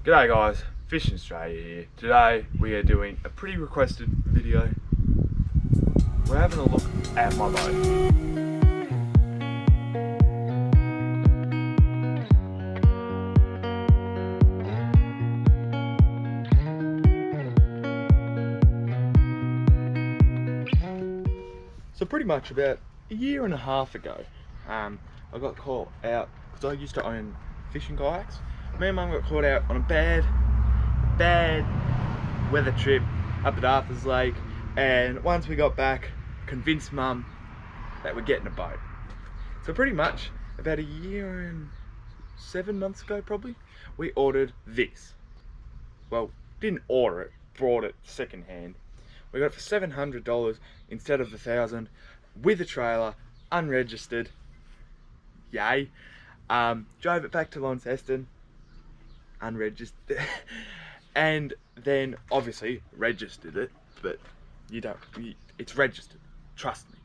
G'day guys, Fishinstraya here. Today we are doing a pretty requested video. We're having a look at my boat. So pretty much about a year and a half ago, I got caught out because I used to own fishing kayaks. Me and Mum got caught out on a bad weather trip up at Arthur's Lake, and once we got back, convinced Mum that we're getting a boat. So pretty much about a year and 7 months ago probably, we ordered this. Well, didn't order it, brought it second hand. We got it for $700 instead of the $1,000, with a trailer, unregistered. Yay. Drove it back to Launceston, unregistered, and then obviously registered it, but it's registered, trust me.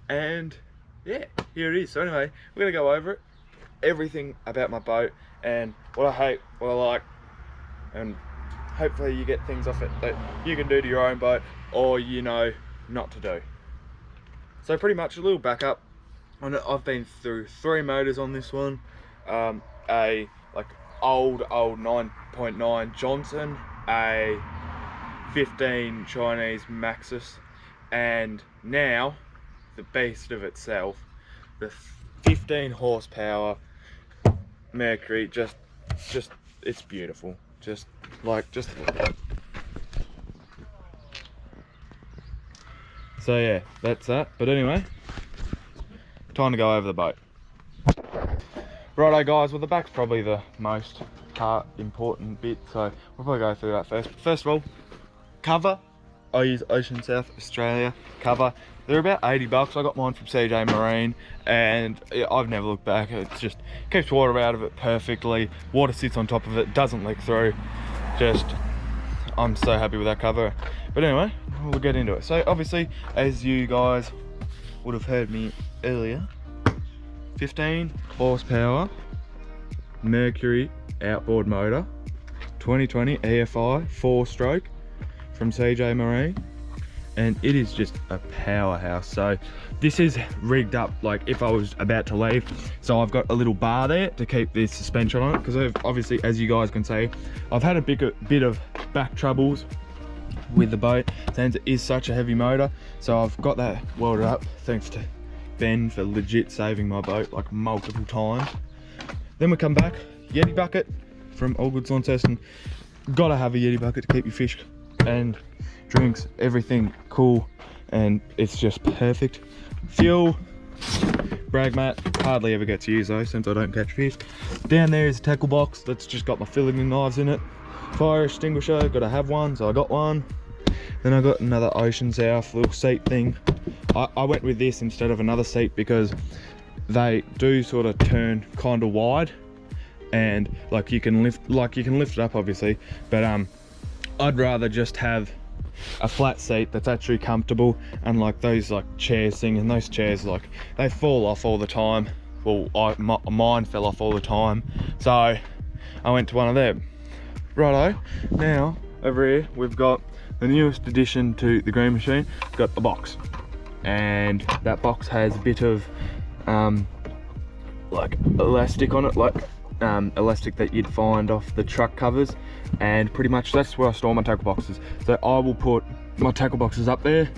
And yeah, here it is. So anyway, we're gonna go over it, everything about my boat, and what I hate, what I like, and hopefully you get things off it that you can do to your own boat, or you know not to do. So pretty much a little backup on it. I've been through 3 motors on this one, a like old 9.9 Johnson, a 15 Chinese Maxus, and now the beast of itself, the 15 horsepower Mercury. Just it's beautiful. Just look at it. So yeah, that's that. But anyway, time to go over the boat. Righto guys, well the back's probably the most important bit, so we'll probably go through that first. First of all, cover. I use Ocean South Australia cover. They're about $80. I got mine from CJ Marine, and I've never looked back. It just keeps water out of it perfectly. Water sits on top of it, doesn't leak through. I'm so happy with that cover. But anyway, we'll get into it. So obviously, as you guys would have heard me earlier, 15 horsepower Mercury outboard motor, 2020 EFI 4-stroke from CJ Marine, and it is just a powerhouse. So this is rigged up like if I was about to leave, so I've got a little bar there to keep the suspension on it, because obviously, as you guys can see, I've had a bit of back troubles with the boat since it is such a heavy motor. So I've got that welded up, thanks to Ben for legit saving my boat like multiple times. Then we come back, Yeti bucket from AllGoods Launceston. Gotta have a Yeti bucket to keep your fish and drinks, everything cool, and it's just perfect. Fuel, brag mat, hardly ever gets used though since I don't catch fish. Down there is a tackle box that's just got my filleting knives in it. Fire extinguisher, gotta have one, so I got one. Then I got another Ocean South little seat thing. I went with this instead of another seat because they do sort of turn kind of wide, and like you can lift it up obviously, but I'd rather just have a flat seat that's actually comfortable, and like those like chairs thing, and those chairs like they fall off all the time. Well, mine fell off all the time, so I went to one of them. Righto, now over here we've got the newest addition to the green machine. We've got the box, and that box has a bit of like elastic on it, like elastic that you'd find off the truck covers, and pretty much that's where I store my tackle boxes. So I will put my tackle boxes up there,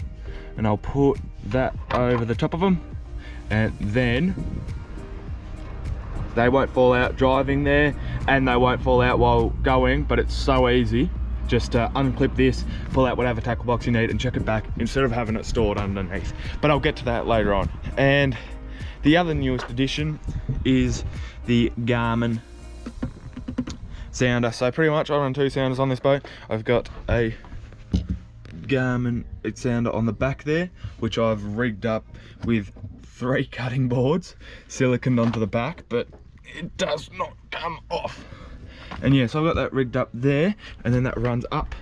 and I'll put that over the top of them, and then they won't fall out driving there, and they won't fall out while going. But it's so easy just to unclip this, pull out whatever tackle box you need, and check it back instead of having it stored underneath. But I'll get to that later on. And the other newest addition is the Garmin sounder. So pretty much I run 2 sounders on this boat. I've got a Garmin sounder on the back there, which I've rigged up with 3 cutting boards siliconed onto the back, but it does not come off. And yeah, so I've got that rigged up there, and then that runs up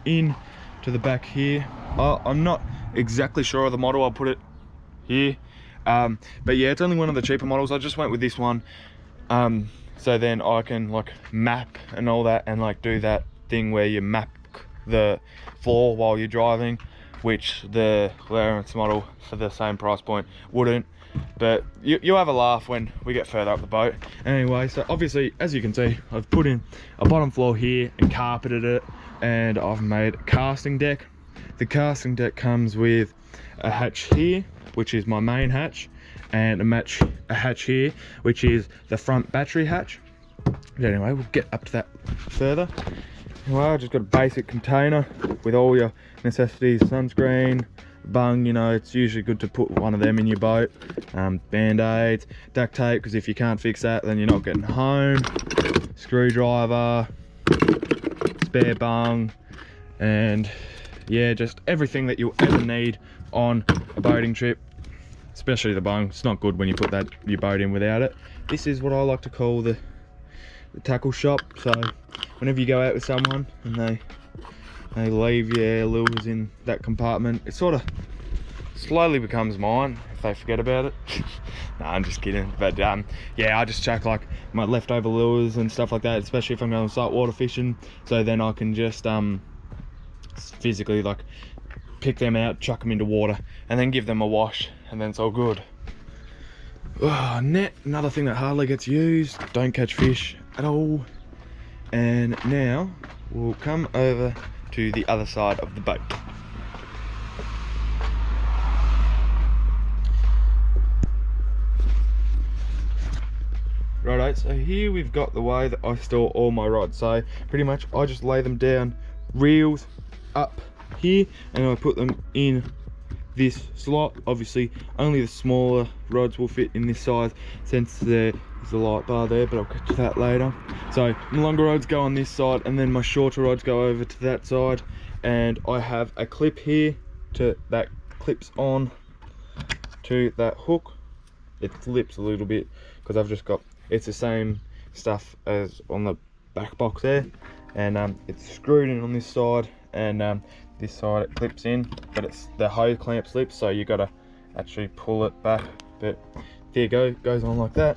in to the back here. I'm not exactly sure of the model, I'll put it here. But yeah, it's only one of the cheaper models. I just went with this one so then I can like map and all that, and like do that thing where you map the floor while you're driving, which the clearance model for the same price point wouldn't. But you'll have a laugh when we get further up the boat. Anyway, so obviously, as you can see, I've put in a bottom floor here and carpeted it, and I've made a casting deck. The casting deck comes with a hatch here, which is my main hatch, and a hatch here, which is the front battery hatch. But anyway, we'll get up to that further. Well, I just got a basic container with all your necessities: sunscreen, bung, you know, it's usually good to put one of them in your boat, band-aids, duct tape, because if you can't fix that, then you're not getting home, screwdriver, spare bung, and yeah, just everything that you'll ever need on a boating trip, especially the bung. It's not good when you put your boat in without it. This is what I like to call the tackle shop. So whenever you go out with someone and they leave your lures in that compartment, it sort of slowly becomes mine if they forget about it. No, I'm just kidding. But yeah, I just chuck like my leftover lures and stuff like that, especially if I'm going saltwater fishing, so then I can just physically like pick them out, chuck them into water, and then give them a wash, and then it's all good. Oh, net, another thing that hardly gets used, don't catch fish at all. And now we'll come over to the other side of the boat. Righto, so here we've got the way that I store all my rods. So pretty much I just lay them down, reels up here, and I put them in this slot. Obviously only the smaller rods will fit in this size since there's a light bar there, but I'll get to that later. So my longer rods go on this side, and then my shorter rods go over to that side, and I have a clip here that clips on to that hook. It flips a little bit because I've just got, it's the same stuff as on the back box there, and it's screwed in on this side, and this side it clips in, but it's the hose clamp slips, so you gotta actually pull it back. But there you go, goes on like that,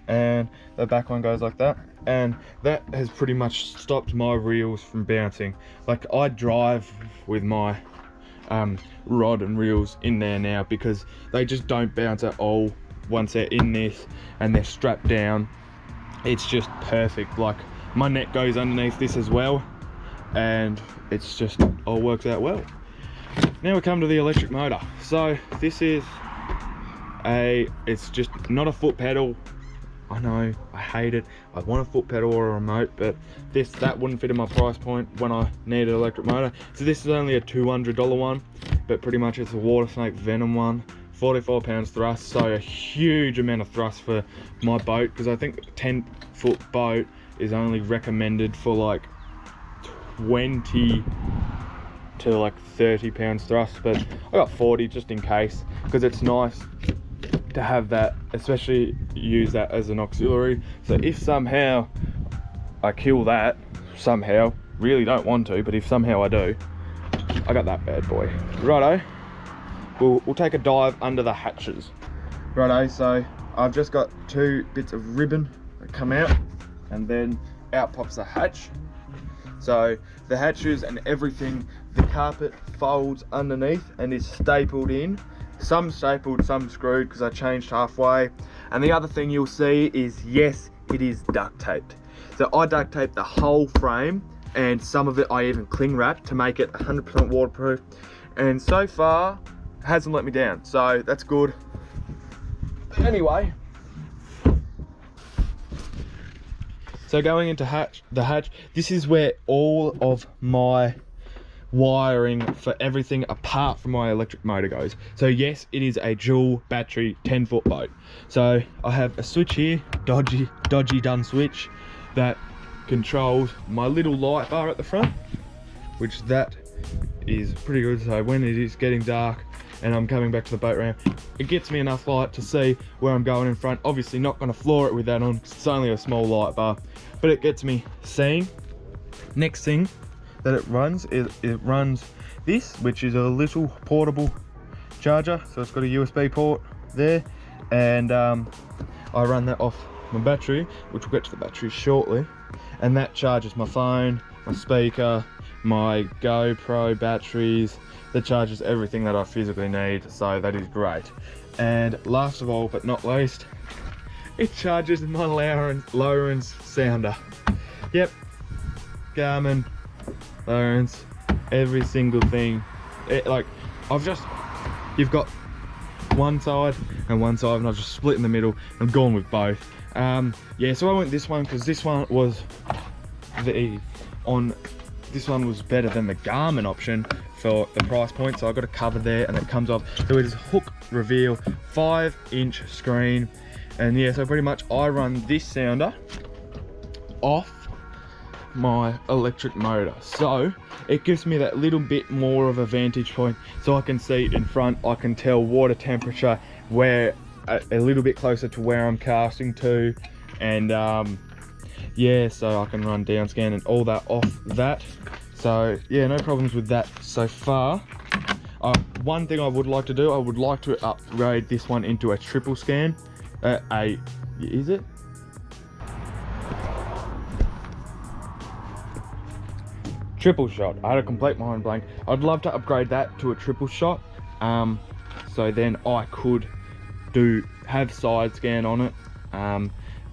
and the back one goes like that, and that has pretty much stopped my reels from bouncing. Like I drive with my rod and reels in there now because they just don't bounce at all once they're in this and they're strapped down. It's just perfect. Like my net goes underneath this as well, and it's just all works out well. Now we come to the electric motor. So this is it's just not a foot pedal. I know, I hate it. I want a foot pedal or a remote, but that wouldn't fit in my price point when I need an electric motor. So this is only a $200 one, but pretty much it's a water snake Venom one. 44 pounds thrust, so a huge amount of thrust for my boat, because I think a 10-foot boat is only recommended for like 20 to like 30 pounds thrust, but I got 40 just in case, because it's nice to have that, especially use that as an auxiliary. So if somehow I kill that, somehow, really don't want to, but if somehow I do, I got that bad boy. Righto, we'll take a dive under the hatches. Righto, so I've just got 2 bits of ribbon that come out, and then out pops the hatch. So the hatches and everything, the carpet folds underneath and is stapled in. Some stapled, some screwed because I changed halfway. And the other thing you'll see is, yes, it is duct taped. So I duct taped the whole frame, and some of it I even cling wrapped to make it 100% waterproof. And so far, hasn't let me down, so that's good. Anyway, so going into the hatch, this is where all of my wiring for everything apart from my electric motor goes. So yes, it is a dual battery 10-foot boat. So I have a switch here, dodgy done switch, that controls my little light bar at the front, which that is pretty good. So when it is getting dark and I'm coming back to the boat ramp, it gets me enough light to see where I'm going in front. Obviously not going to floor it with that on, it's only a small light bar, but it gets me seeing. Next thing that it runs is it runs this, which is a little portable charger. So it's got a USB port there, and I run that off my battery, which we'll get to the battery shortly, and that charges my phone, my speaker, my GoPro batteries. That charges everything that I physically need, so that is great. And last of all but not least, it charges my Lowrance sounder. Yep, Garmin, Lowrance, every single thing. You've got one side and one side, and I've just split in the middle and gone with both. Yeah, so I went this one because this one was better than the Garmin option for the price point. So I got a cover there, and it comes off. So it is hook reveal, 5-inch screen, and yeah, so pretty much I run this sounder off my electric motor, so it gives me that little bit more of a vantage point, so I can see in front. I can tell water temperature where a little bit closer to where I'm casting to, and yeah, so I can run down scan and all that off that. So yeah, no problems with that so far. One thing I would like to do, I would like to upgrade this one into a triple scan. Is it? Triple shot. I had a complete mind blank. I'd love to upgrade that to a triple shot, so then I could have side scan on it.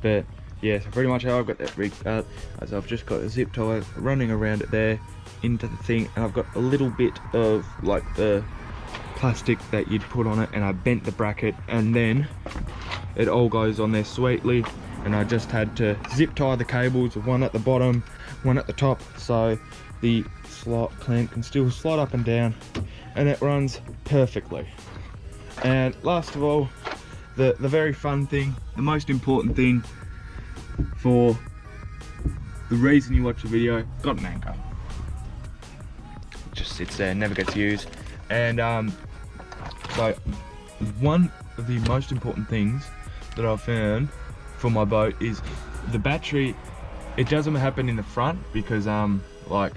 But yeah, so pretty much how I've got that rigged up, as I've just got a zip tie running around it there into the thing, and I've got a little bit of like the plastic that you'd put on it, and I bent the bracket, and then it all goes on there sweetly. And I just had to zip tie the cables, one at the bottom, one at the top, so the slot clamp can still slide up and down, and it runs perfectly. And last of all, the very fun thing, the most important thing for the reason you watch the video, got an anchor. It just sits there, never gets used. And so one of the most important things that I've found for my boat is the battery. It doesn't happen in the front because like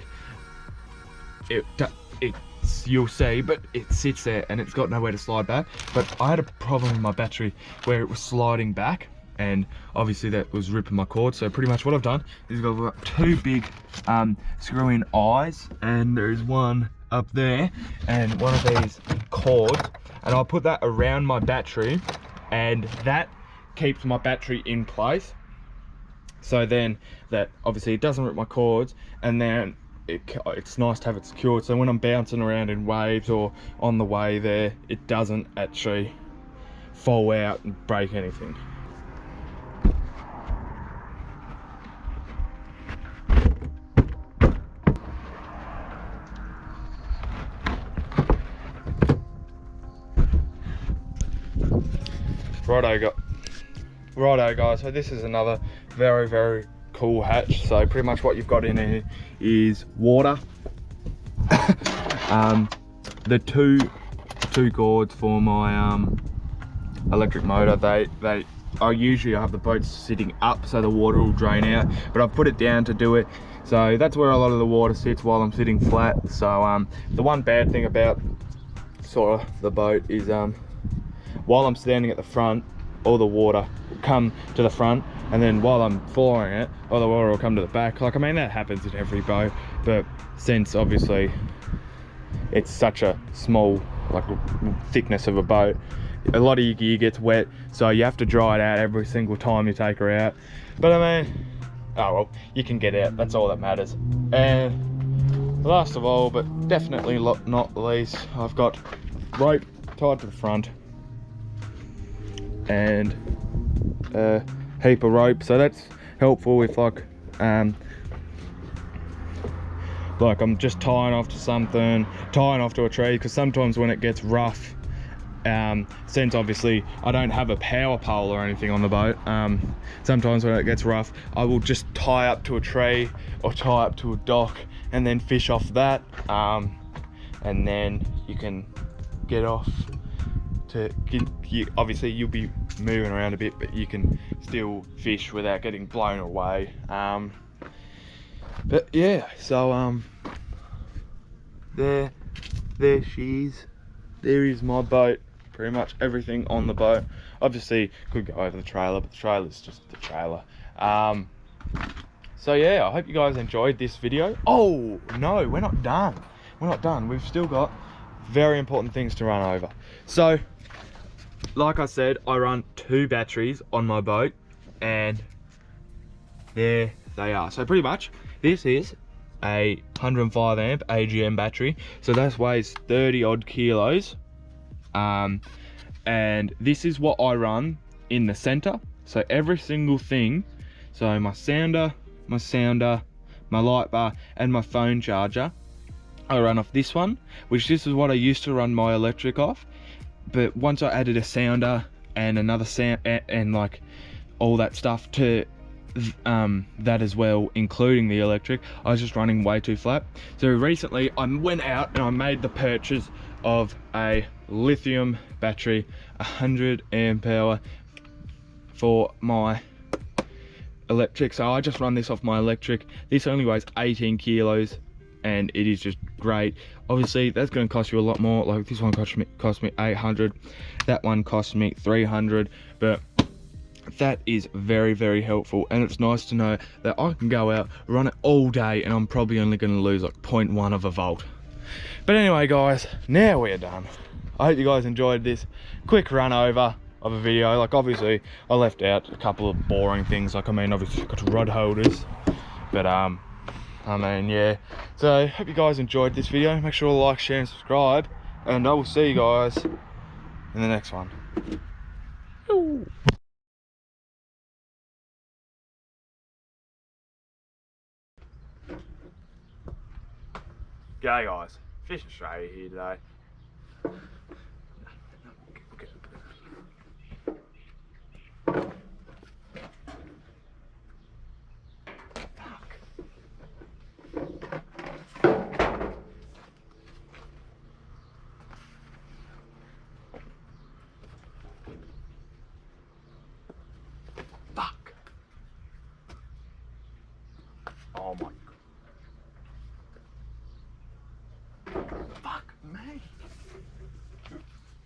you'll see, but it sits there and it's got nowhere to slide back. But I had a problem with my battery where it was sliding back, and obviously that was ripping my cord. So pretty much what I've done is I've got two big screw-in eyes, and there's one up there and one of these cords, and I'll put that around my battery, and that keeps my battery in place. So then that obviously it doesn't rip my cords, and then it's nice to have it secured, so when I'm bouncing around in waves or on the way there, it doesn't actually fall out and break anything. Righto guys, so this is another very cool hatch. So pretty much what you've got in here is water. The two gourds for my electric motor, I usually have the boat sitting up so the water will drain out, but I've put it down to do it, so that's where a lot of the water sits while I'm sitting flat. So the one bad thing about sort of the boat is while I'm standing at the front, all the water will come to the front, and then while I'm flooring it, all the water will come to the back. Like, I mean, that happens in every boat, but since obviously it's such a small like thickness of a boat, a lot of your gear gets wet, so you have to dry it out every single time you take her out. But I mean, oh well, you can get out, that's all that matters. And last of all, but definitely not least, I've got rope tied to the front and a heap of rope, so that's helpful if like I'm just tying off to something, tying off to a tree, because sometimes when it gets rough, since obviously I don't have a power pole or anything on the boat, sometimes when it gets rough I will just tie up to a tree or tie up to a dock and then fish off that, and then you can get off to obviously you'll be moving around a bit, but you can still fish without getting blown away. But yeah, so there is my boat. Pretty much everything on the boat. Obviously could go over the trailer, but the trailer's just the trailer. So yeah, I hope you guys enjoyed this video. Oh no, we're not done. We're not done. We've still got very important things to run over. So like I said, I run 2 batteries on my boat, and there they are. So pretty much this is a 105 amp AGM battery, so that weighs 30 odd kilos, and this is what I run in the center. So every single thing, so my sounder, my light bar, and my phone charger, I run off this one, which this is what I used to run my electric off. But once I added a sounder and another sound and like all that stuff to that as well, including the electric, I was just running way too flat. So recently I went out and I made the purchase of a lithium battery, 100 amp hour for my electric. So I just run this off my electric. This only weighs 18 kilos and it is just great. Obviously that's going to cost you a lot more. Like this one cost me 800, that one cost me 300, but that is very, very helpful, and it's nice to know that I can go out, run it all day, and I'm probably only going to lose like 0.1 of a volt. But anyway guys, now we're done. I hope you guys enjoyed this quick run over of a video. Like obviously I left out a couple of boring things, like I mean obviously got rod holders, but I mean yeah. So hope you guys enjoyed this video. Make sure to like, share and subscribe, and I will see you guys in the next one. Ooh. G'day guys, Fishinstraya here today.